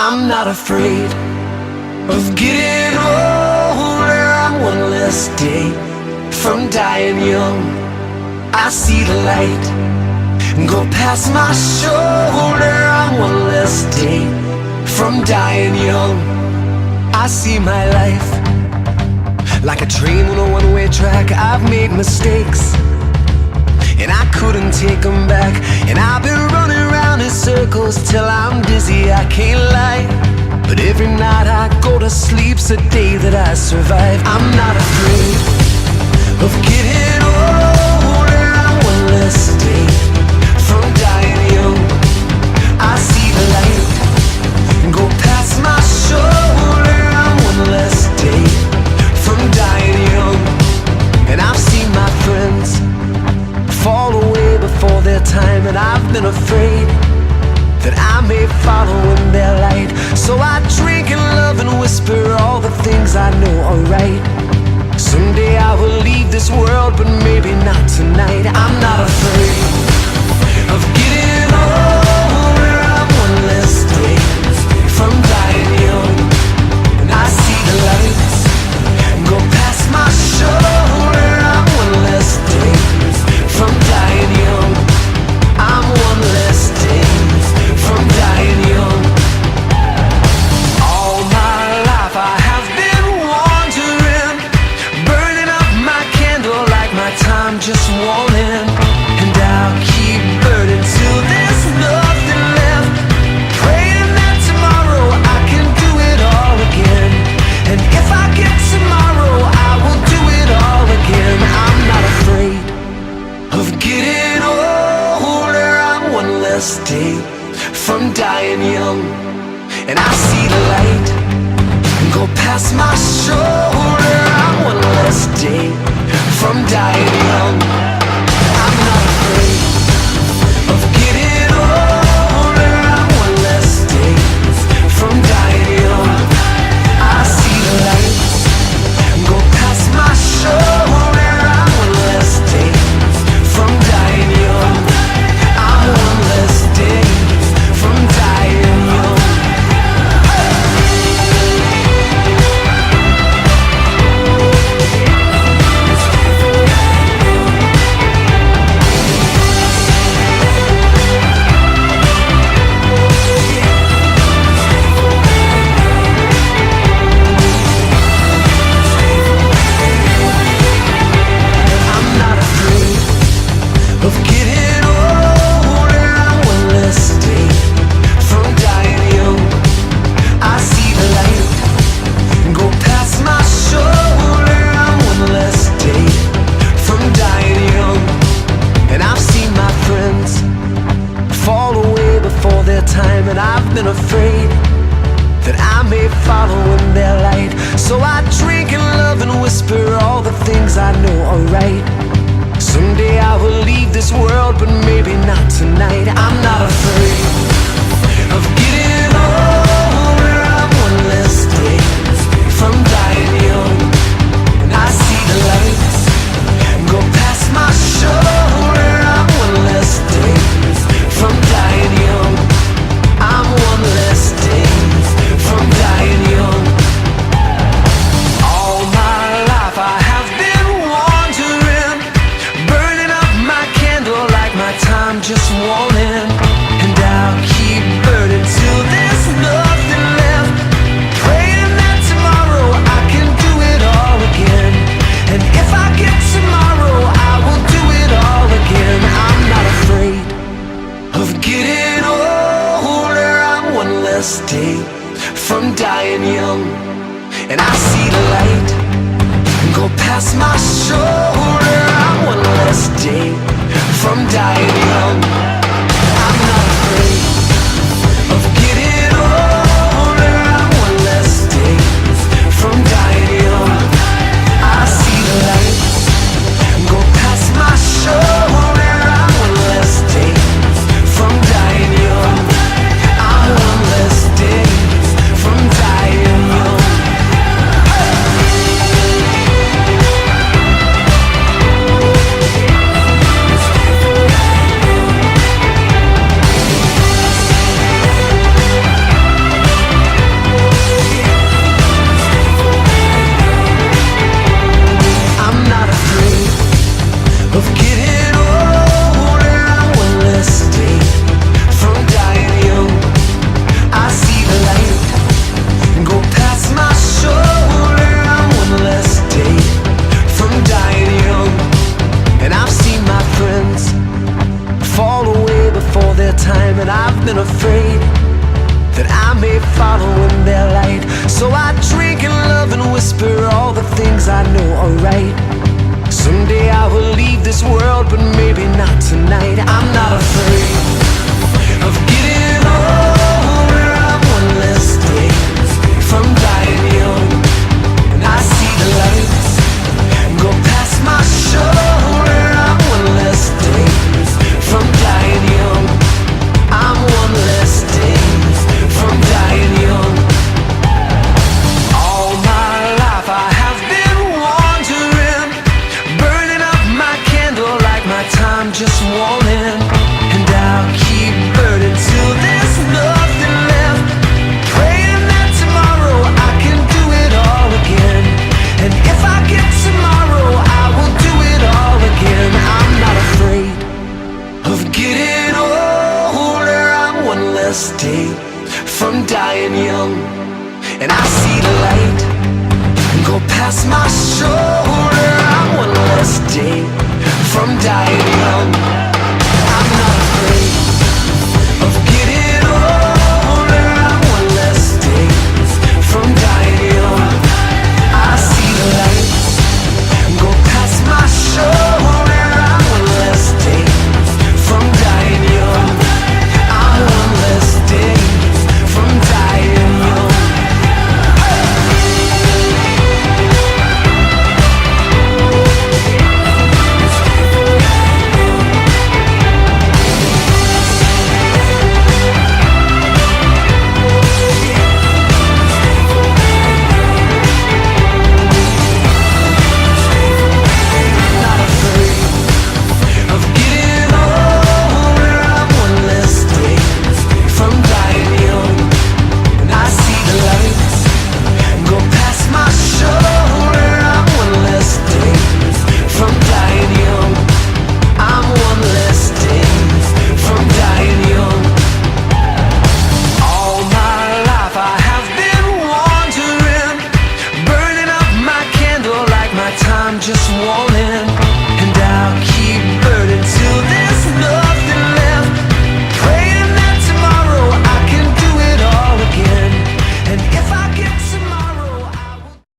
I'm not afraid of getting older. I'm one less day from dying young. I see the light go past my shoulder. I'm one less day from dying young. I see my life like a train on a one-way track. I've made mistakes and I couldn't take them back, and I've been running around in circles till I'm dizzy, I can't lie. But every night I go to sleep's a day that I survive. I'm not afraid of getting older. I'm one less day from dying young. I see the light go past my shoulder. I'm one less day from dying young. And I've seen my friends fall away before their time, and I've been afraid that I may follow in their light. So I drink and love and whisper all the things I know are right. Someday I will leave this world, but maybe not tonight. I'm not afraid of getting older. I'm one less day from dying young. And I see the lights go past my shoulder. I'm one less day from dying young. I'm one less day from dying young. All my life I have been wandering, burning up my candle like my time just won't end. And I'll keep burning till there's nothing left, praying that tomorrow I can do it all again. And if I get tomorrow, I will do it all again. I'm not afraid of getting older. I'm one less day from dying young. And I see the light go past my shoulder. I'm one less day from dying young. I'm not afraid of getting older. I'm one less day from dying young. I see the light go past my shoulder. I'm one less day from dying young. I'm one less day from dying young. I'm not afraid of getting older. I'm one less day from dying young. I see the light go past my shoulder. I'm one less day from dying young. And I've seen my friends fall away before their time, and I've been afraid that I may follow in their light. So I drink and love and whisper all the things I know are right. Someday I will leave this world, but maybe not tonight. I'm not afraid of getting older. I'm one less day from dying young. And I see the lights go past my shoulder. I'm one less day from dying young. I'm one less day from dying young. All my life I have been wandering, burning up my candle like my time just won't end. And I'll keep burning till there's nothing left, praying that tomorrow I can do it all again. And if I get tomorrow, I will do it all again. I'm not afraid of getting older. I'm one less day from dying young. And I see the light go past my shoulder. I'm one less day from dying young. I'm not afraid of getting older. I'm one less day from dying young. I see the light go past my shoulder. I'm one less day from dying young. I'm one less day from dying young. following their light. So I drink and love and whisper all the things I know are right. Someday I will leave this world, but maybe not tonight. I'm not afraid of getting older. I'm one less day from dying young, and I see the lights go past my shoulder. I'm one less day from dying young. I'm one less day from dying young. All my life I have been wandering, burning up my candle like my time just won't end. And I'll keep burning till there's nothing left, praying that tomorrow I can do it all again. And if I get tomorrow, I will do it all again. I'm not afraid of getting older. I'm one less day from dying young, and I see the light go past my shoulder. I'm one less day from dying young.